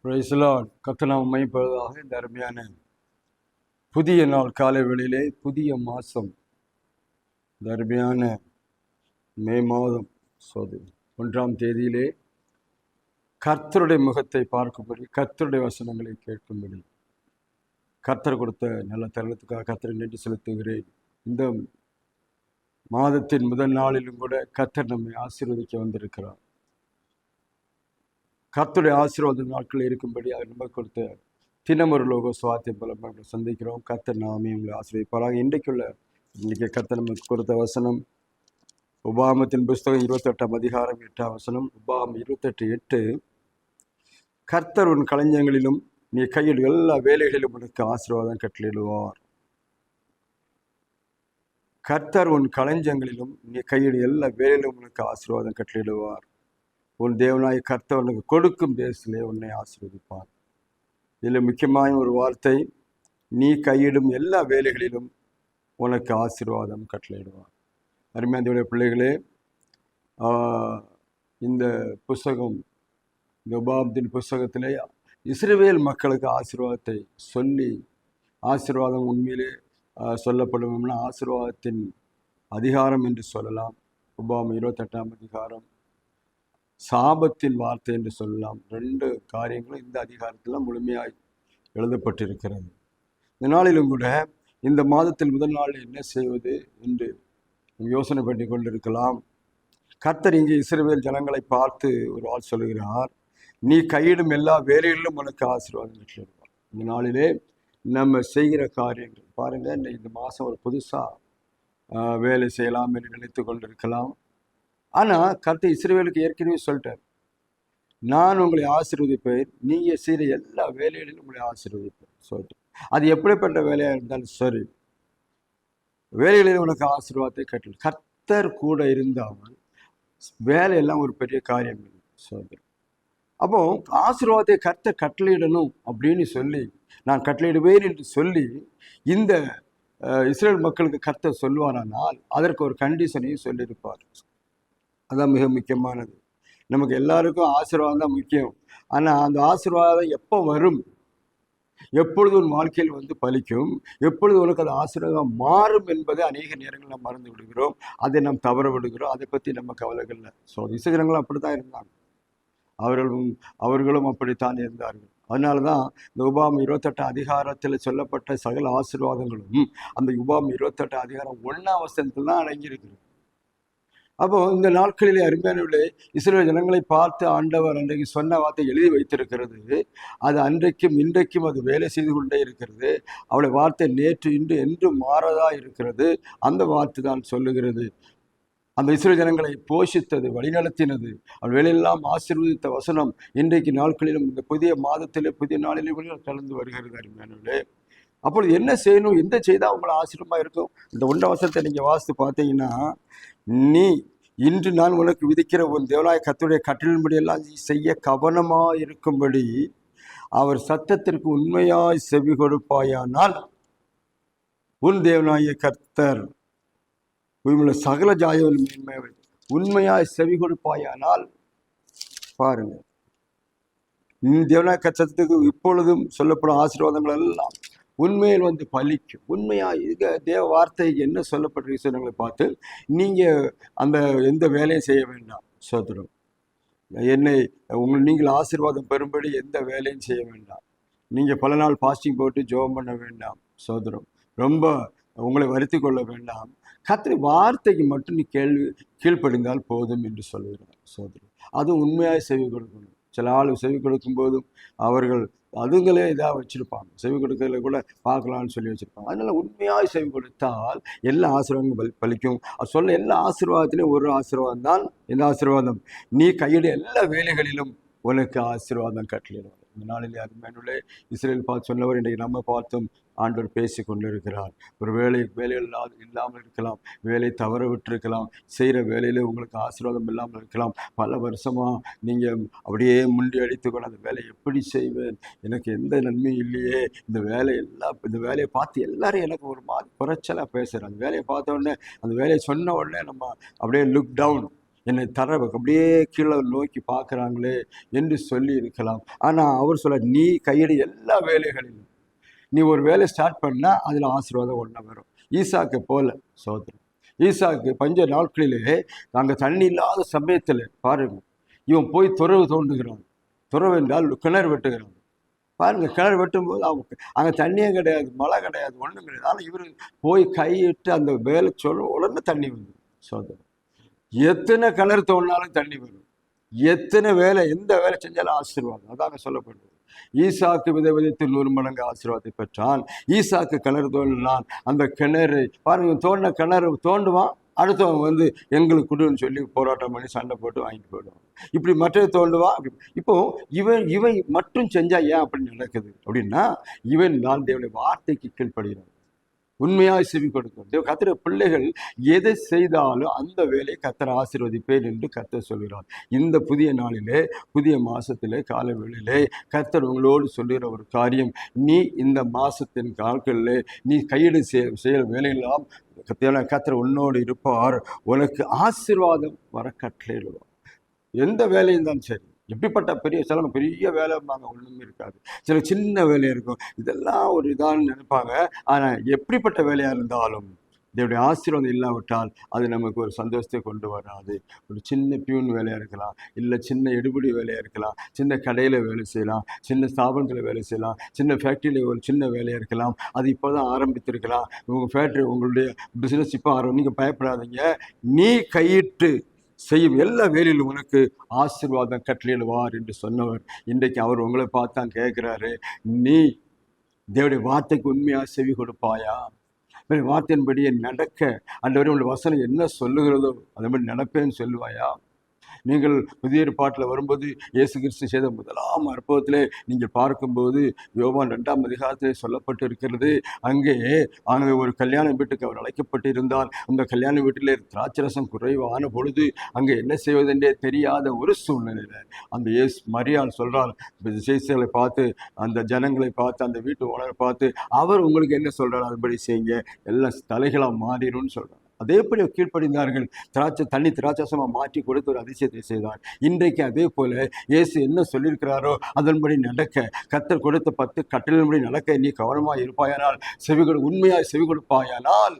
Praise the Lord. கர்த்தர் நாமம் மகிமைப்படுவதாக. இந்த அருமையான புதிய நாள் காலை வேளையிலே, புதிய மாதம், இந்த அருமையான மே மாதம் 1ஆம் தேதியிலே கர்த்தருடைய முகத்தை பார்க்கும்படி, கர்த்தருடைய வசனங்களை கேட்கும்படி, கர்த்தர் கொடுத்த நல்ல தருணத்துக்காக கர்த்தரை நன்றி செலுத்துகிறேன். இந்த மாதத்தின் முதல் நாளிலும் கூட கர்த்தர் நம்மை ஆசீர்வதிக்க வந்திருக்கிறார். கர்த்தருடைய ஆசீர்வாத நாட்கள் இருக்கும்படி அவர் நமக்கு கொடுத்த தினமொரு லோக சுவாத்திய பலம் சந்திக்கிறோம். கர்த்தர் நாமே உங்களை ஆசீர்வதிப்பாராக. இன்றைக்கு கர்த்தர் நமக்கு கொடுத்த வசனம் உபாகமத்தின் புஸ்தகம் 28ஆம் அதிகாரம் 8ஆம் வசனம். உபாகமம் 28:8. கர்த்தர் உன் களஞ்சியங்களிலும் நீ கையில் எல்லா வேலைகளிலும் உனக்கு ஆசீர்வாதம் கட்டளையிடுவார். கர்த்தர் உன் களஞ்சியங்களிலும் நீ கையில் எல்லா வேலையிலும் உனக்கு ஆசீர்வாதம் கட்டளையிடுவார். உன் தேவனாய் கர்த்தர் உனக்கு கொடுக்கும் தேசத்திலே உன்னை ஆசீர்வதிப்பார். இதில் முக்கியமான ஒரு வார்த்தை, நீ கையிடும் எல்லா வேலைகளிலும் உனக்கு ஆசீர்வாதம் கட்டளையிடுவார். அருமையான பிள்ளைகளே, இந்த புஸ்தகம், இந்த உபாகமத்தின் புஸ்தகத்திலே இஸ்ரவேல் மக்களுக்கு ஆசீர்வாதத்தை சொல்லி, ஆசீர்வாதம் உண்மையிலே சொல்லப்படும்னா ஆசீர்வாதத்தின் அதிகாரம் என்று சொல்லலாம். உபாகமம் 28ஆம் அதிகாரம் சாபத்தின் வார்த்தை என்று சொல்லலாம். 2 காரியங்களும் இந்த அதிகாரத்தில் முழுமையாய் எழுதப்பட்டிருக்கிறது. இந்த நாளிலும் கூட இந்த மாதத்தில் முதல் நாள் என்ன செய்வது என்று யோசனை பண்ணி கொண்டிருக்கலாம். கர்த்தர் இங்கே இஸ்ரவேல் ஜனங்களை பார்த்து ஒரு ஆள் சொல்கிறார், நீ கையிடும் எல்லா வேலைகளிலும் உனக்கு ஆசீர்வாதம் கட்டளையிடுவார். இந்த நாளிலே நம்ம செய்கிற காரியங்கள் பாருங்கள். இந்த மாதம் ஒரு புதுசாக வேலை செய்யலாம் என்று நினைத்து கொண்டிருக்கலாம். ஆனால் கர்த்தர் இஸ்ரவேலுக்கு ஏற்கனவே சொல்லிட்டார், நான் உங்களை ஆசீர்வதிப்பேன், நீங்கள் செய்கிற எல்லா வேலைகளிலும் உங்களை ஆசீர்வதிப்பேன் சொல்லிட்டு. அது எப்படிப்பட்ட வேலையாக இருந்தாலும் சரி, வேலைகளில் உனக்கு ஆசீர்வாதத்தை கட்டளை. கர்த்தர் கூட இருந்தாமல் வேலையெல்லாம் ஒரு பெரிய காரியம் இல்லை சொல்கிறேன். அப்போ ஆசீர்வாதத்தை கர்த்தர் கட்டளையிடணும் அப்படின்னு சொல்லி, நான் கட்டளையிடுவேன் என்று சொல்லி இந்த இஸ்ரேல் மக்களுக்கு கர்த்தர் சொல்வாரானால் அதற்கு ஒரு கண்டிஷனையும் சொல்லியிருப்பார். அதான் மிக முக்கியமானது. நமக்கு எல்லாருக்கும் ஆசீர்வாதம் தான் முக்கியம். ஆனால் அந்த ஆசீர்வாதம் எப்போ வரும், எப்பொழுது உன் வாழ்க்கையில் வந்து பலிக்கும், எப்பொழுது உனக்கு அது ஆசீர்வாதம் மாறும் என்பதை அநேக நேரங்கள் நாம் மறந்து விடுகிறோம். அதை நாம் தவற விடுகிறோம். அதை பற்றி நம்ம கவலைகள் இல்லை. இஸ்ரவேலர்களும் அப்படி தான் இருந்தாங்க. அவர்களும் அப்படித்தான் இருந்தார்கள். அதனால தான் இந்த உபாகமம் 28 அதிகாரத்தில் சொல்லப்பட்ட சகல ஆசீர்வாதங்களும் அந்த உபாகமம் 28 அதிகாரம் 1ஆம் வசனத்தில் தான் அடங்கியிருக்கிறது. அப்போ இந்த நாட்களிலே அருமையானவர்களே, இஸ்ரவேல் ஜனங்களை பார்த்து ஆண்டவர் அன்றைக்கு சொன்ன வார்த்தை எழுதி வைத்திருக்கிறது. அது அன்றைக்கும் இன்றைக்கும் அது வேலை செய்து கொண்டே இருக்கிறது. அவளுடைய வார்த்தை நேற்று இன்று என்றும் மாறதா இருக்கிறது. அந்த வார்த்தை தான் சொல்லுகிறது. அந்த இஸ்ரவேல் ஜனங்களை போஷித்தது, வழிநடத்தினது, அவள் வேலையெல்லாம் ஆசீர்வதித்த வசனம் இன்றைக்கு நாட்களிலும் இந்த புதிய மாதத்திலே புதிய நாளிலே கலந்து வருகிறது. அருமையானவர்களே, அப்பொழுது என்ன செய்யணும், எந்த செய்தால் அவங்களை ஆசீர்வாதமாக இருக்கும்? இந்த 1ஆம் வசனத்தை நீங்கள் வாசித்து பார்த்தீங்கன்னா, நீ இன்று நான் உனக்கு விதிக்கிற உன் தேவனாய கர்த்தருடைய கட்டளையின்படியெல்லாம் செய்ய கவனமாக இருக்கும்படி அவர் சத்தத்திற்கு உண்மையாய் செவி கொடுப்பாயானால் உன் தேவனாய கர்த்தர் உள்ள சகல ஜாயவன் மேன்மை உண்மையாய் செவி கொடுப்பாயானால், பாருங்க, தேவனாய சத்தத்துக்கு இப்பொழுதும் சொல்லப்படும் ஆசீர்வாதங்கள் எல்லாம் உண்மையில் வந்து பலிக்கும். உண்மையாக தேவ வார்த்தைக்கு என்ன சொல்லப்பட்ட விஷயங்களை பார்த்து நீங்கள் அந்த எந்த வேலையும் செய்ய வேண்டாம். சோதரம் நீங்கள் ஆசீர்வாதம் பெறும்படி எந்த வேலையும் செய்ய வேண்டாம். நீங்கள் பல நாள் ஃபாஸ்டிங் போட்டு ஜெபம் பண்ண வேண்டாம். சோதரம் ரொம்ப உங்களை வருத்தி கொள்ள வேண்டாம். கர்த்தர் வார்த்தைக்கு மட்டும் நீ கீழ்ப்படிந்தால் போதும் என்று சொல்லுகிறார். சோதரம் அது உண்மையாக செவி கொடுக்கணும். சில ஆள் செவி கொடுக்கும் போதும் அவர்கள் அதுங்களே இதாக வச்சுருப்பாங்க. செவி கொடுக்கறதுல கூட பார்க்கலான்னு சொல்லி வச்சுருப்பாங்க. அதனால் உண்மையாக செவி கொடுத்தால் எல்லா ஆசீர்வாதங்களும் பலிக்கும். அது சொல்ல எல்லா ஆசீர்வாதத்திலையும் ஒரு ஆசீர்வாதம் தான் இந்த ஆசீர்வாதம், நீ கையிட எல்லா வேலைகளிலும் உனக்கு ஆசீர்வாதம் கட்டளையிடுவார். இந்த நாளிலே அருமையானவர்களே, இஸ்ரவேல் பார்த்து சொன்னவர் இன்றைக்கு நம்ம பார்த்தும் ஆண்டவர் பேசி கொண்டிருக்கிறார். ஒரு வேலைகள் இல்லாமல் இருக்கலாம், வேலை தவற விட்டுருக்கலாம், செய்கிற வேலையில் உங்களுக்கு ஆசீர்வாதம் இல்லாமல் இருக்கலாம். பல வருஷமாக நீங்கள் அப்படியே முண்டி அடித்து கொண்டு அந்த வேலையை எப்படி செய்வேன், எனக்கு எந்த நன்மையும் இல்லையே, இந்த வேலையை பார்த்து எல்லாரும் எனக்கு ஒரு மாதிரி குறைச்சலாக பேசுகிறேன். அந்த வேலையை பார்த்த உடனே, அந்த வேலையை சொன்ன உடனே நம்ம அப்படியே லுக் டவுன், என்னை தர அப்படியே கீழே நோக்கி பார்க்குறாங்களே என்று சொல்லி இருக்கலாம். ஆனால் அவர் சொல்ல, நீ கையிட எல்லா வேலைகளிலும் நீ ஒரு வேலை ஸ்டார்ட் பண்ணால் அதில் ஆசீர்வாதம் ஒன்றா வரும். ஈசாக்கு போல சோதரன், ஈசாக்கு பஞ்ச நாட்களிலே நாங்கள் தண்ணி இல்லாத சமயத்தில் பாருங்கள், இவன் போய் துறவு தோண்டுகிறான். துறவு என்றால் கிணறு வெட்டுகிறான். பாருங்கள், கிணறு வெட்டும்போது அவங்க அங்கே தண்ணியே கிடையாது, மழை கிடையாது, ஒன்றும் கிடையாது. ஆனால் இவர் போய் கையிட்டு அந்த வேலை சொல்ல உடனே தண்ணி வந்து சோதனை. எத்தனை கிணறு தோண்டினாலும் தண்ணி வரும். எத்தனை வேலை, எந்த வேலை செஞ்சாலும் ஆசீர்வாதம். அதாங்க சொல்லப்படுது. ஈசாக்கு விதை விதைத்து 100 மடங்கு ஆசீர்வாதத்தை பெற்றான். ஈசாக்கு கிணறு தோண்டினான். அந்த கிணறு பாருங்க, தோண்டின கிணறு தோண்டுவான், அடுத்தவங்க வந்து எங்களுக்கு கொடுன்னு சொல்லி போராட்டம் பண்ணி சண்டை போட்டு வாங்கிட்டு போயிடுவான். இப்படி மற்றது தோண்டுவான். இப்போ இவன் மட்டும் செஞ்சா ஏன் அப்படி நடக்குது அப்படின்னா, இவன் தான் தேவனுடைய வார்த்தைக்கு கீழ்ப்படுகிறான், உண்மையாய் செவி கொடுக்கும். கர்த்தர் பிள்ளைகள் எதை செய்தாலும் அந்த வேலையை கர்த்தர் ஆசீர்வதிப்பேன் என்று கர்த்தர் சொல்கிறார். இந்த புதிய நாளிலே, புதிய மாசத்திலே, கால வேளையிலே கர்த்தர் உங்களோடு சொல்லுகிற ஒரு காரியம், நீ இந்த மாசத்தின் கால்களிலே நீ கையெழு செய்கிற வேலையெல்லாம் கர்த்தர் உன்னோடு இருப்பார். உனக்கு ஆசீர்வாதம் வர கட்டளையிடுவார். எந்த வேலையும் தான் சரி, எப்படிப்பட்ட சில பெரிய வேலை இருப்பாங்க, ஒன்றுமே இருக்காது. சில சின்ன வேலை இருக்கும், இதெல்லாம் ஒரு இதான்னு நினைப்பாங்க. ஆனால் எப்படிப்பட்ட வேலையாக இருந்தாலும் இதோடைய ஆசீர்வாதம் இல்லாவிட்டால் அது நமக்கு ஒரு சந்தோஷத்தை கொண்டு வராது. ஒரு சின்ன பியூன் வேலையாக இருக்கலாம், இல்லை சின்ன எடுபடி வேலையாக இருக்கலாம், சின்ன கடையில் வேலை செய்யலாம், சின்ன ஸ்தாபனத்தில் வேலை செய்யலாம், சின்ன ஃபேக்ட்ரியில் ஒரு சின்ன வேலையாக இருக்கலாம். அது இப்போ தான் ஆரம்பித்திருக்கலாம். உங்கள் ஃபேக்ட்ரி, உங்களுடைய பிஸ்னஸ் இப்போ நீங்கள் பயப்படாதீங்க. நீ கையிட்டு செய்யும் எல்லா வேலையிலும் உனக்கு ஆசீர்வாதம் கட்டளையிடுவார் என்று சொன்னவர் இன்றைக்கு அவர் உங்களை பார்த்து தான் கேட்குறாரு, நீ தேவனுடைய வார்த்தைக்கு உண்மையாக செவி கொடுப்பாயா? வார்த்தையின்படியே நடக்க ஆண்டவரே உங்களுடைய வசனம் என்ன சொல்லுகிறதோ அதை மாதிரி நடப்பேன்னு சொல்லுவாயா? நீங்கள் புதிய ஏற்பாட்டில் வரும்போது இயேசு கிறிஸ்து செய்த முதலாம் அற்புதத்திலே நீங்கள் பார்க்கும்போது யோவான் 2ஆம் அதிகாரத்திலே சொல்லப்பட்டு இருக்கிறது. அங்கே ஒரு கல்யாண வீட்டுக்கு அவர் அழைக்கப்பட்டிருந்தார். அந்த கல்யாண வீட்டிலே திராட்சரசம் குறைவான பொழுது அங்கே என்ன செய்வதென்றே தெரியாத ஒரு சூழ்நிலையில் அந்த மரியாள் சொல்றார், சேசிகளை பார்த்து, அந்த ஜனங்களை பார்த்து, அந்த வீட்டு ஓனரை பார்த்து, அவர் உங்களுக்கு என்ன சொல்றார் அதுபடி செய்யுங்க, எல்லாம் தலைகளாக மாறிடும்னு சொல்றார். அதேபடி கீழ்ப்படிந்தார்கள். தண்ணி திராட்சரசமாக மாற்றி கொடுத்து ஒரு அதிசயத்தை செய்தார். இன்றைக்கு அதே போல இயேசு என்ன சொல்லியிருக்கிறாரோ அதன்படி நடக்க, கர்த்தர் கொடுத்த 10 கட்டளையின்படி நடக்க நீ கவனமாக இருப்பாயானால், உண்மையாக செவி கொடுப்பாயானால்,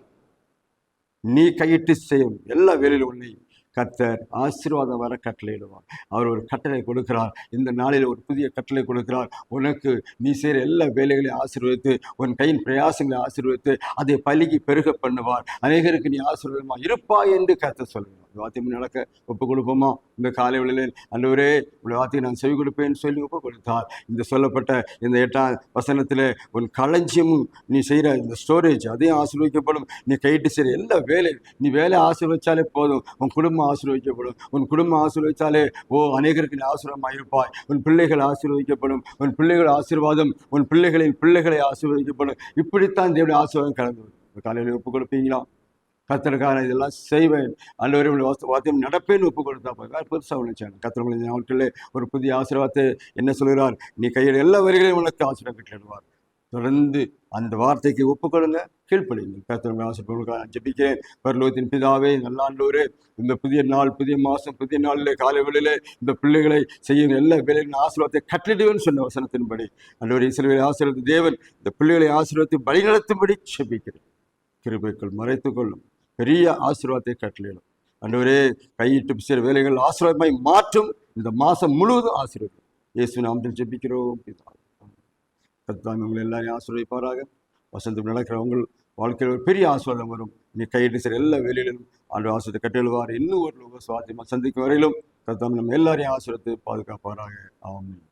நீ கையிட்டு செய்யும் எல்லா வேலையிலும் உன்னை கர்த்தர் ஆசீர்வாதம் வர கட்டளையிடுவார். அவர் ஒரு கட்டளை கொடுக்கிறார். இந்த நாளில் ஒரு புதிய கட்டளை கொடுக்கிறார். உனக்கு நீ செய்கிற எல்லா வேலைகளையும் ஆசீர்வதித்து, உன் கையின் பிரயாசங்களை ஆசீர்வதித்து, அதை பலிக்கு பெருக பண்ணுவார். அநேகருக்கு நீ ஆசீர்வாதமாக இருப்பாய் என்று கர்த்தர் சொல்லுவார். வார்த்தை நடக்க ஒப்பு கொடுப்போமா? இந்த காலை வேளையில் ஆண்டவரே உங்களுடைய வார்த்தையை நான் செவி கொடுப்பேன்னு சொல்லி ஒப்பு கொடுத்தார். இந்த சொல்லப்பட்ட இந்த 8ஆம் வசனத்தில் உன் களஞ்சியமும் நீ செய்கிற இந்த ஸ்டோரேஜ் அதையும் ஆசீர்வதிக்கப்படும். நீ கையிட்டு செய்கிற எல்லா வேலையும், நீ வேலை ஆசீர்வதிச்சாலே போதும், உன் குடும்பம் ஆசீர்வதிக்கப்படும். உன் குடும்பம் ஆசீர்வதித்தாலே அநேகருக்கு நீ ஆசீர்வாதமாக இருப்பாய். உன் பிள்ளைகள் ஆசீர்வதிக்கப்படும். உன் பிள்ளைகள் ஆசீர்வாதம் உன் பிள்ளைகளின் பிள்ளைகளை ஆசீர்வதிக்கப்படும். இப்படித்தான் தேவனுடைய ஆசீர்வாதம் கலந்து காலையில் ஒப்பு கொடுப்பீங்களா? கர்த்தருக்கான இதெல்லாம் செய்வேன், ஆண்டவரே வார்த்தையும் நடப்பேன்னு ஒப்பு கொடுத்தா பெருசாக உழைச்சாங்க. கர்த்தர் நாட்களில் ஒரு புதிய ஆசீர்வாதத்தை என்ன சொல்கிறார்? நீ கையில் எல்லா வரிகளையும் உனக்கு ஆசீர்வாதம் கட்டளையிடுவார். தொடர்ந்து அந்த வார்த்தைக்கு ஒப்புக்கொடுங்க, கீழ்ப்படிங்க. கர்த்தர் ஆசீர்வாதங்களுக்காக ஜெபிக்கிறேன். பரலோகத்தின் பிதாவே, நல்ல ஆண்டவரே, இந்த புதிய நாள், புதிய மாதம், புதிய நாளில் காலை வேளையிலே இந்த பிள்ளைகளை செய்யும் எல்லா வேலையின் ஆசீர்வாதத்தை கட்டளையிடுவேன்னு சொன்ன வசனத்தின்படி ஆண்டவரே இஸ்ரவேலை ஆசீர்வாத தேவன் இந்த பிள்ளைகளை ஆசீர்வாதத்தை வழிநடத்தும்படி ஜெபிக்கிறேன். கிருபைக்குள் மறைத்துக்கொள்ளும், பெரிய ஆசீர்வாதத்தை கட்டளையிடும். ஆண்டவரே, கையிட்டு சில வேலைகள் ஆசீர்வாதமாய் மாற்றும். இந்த மாதம் முழுவதும் ஆசீர்வாதம் இயேசு நாமத்தில் ஜெபிக்கிறோம். கர்த்தர் உங்களை எல்லாரையும் ஆசீர்வதிப்பாராக. வசந்தம் நடக்கிற உங்கள் வாழ்க்கையில் ஒரு பெரிய ஆசீர்வாதம் வரும். நீ கையிட்டு சில எல்லா வேலையிலும் ஆண்டு ஆசீர்வாதத்தை கட்டளையிடுவார். இன்னும் ஒரு சுவாத்தியமாக சந்திக்கும் வரையிலும் கர்த்தர் நம்ம எல்லாரையும் ஆசீர்வாதத்தை பாதுகாப்பாராக. ஆமென்.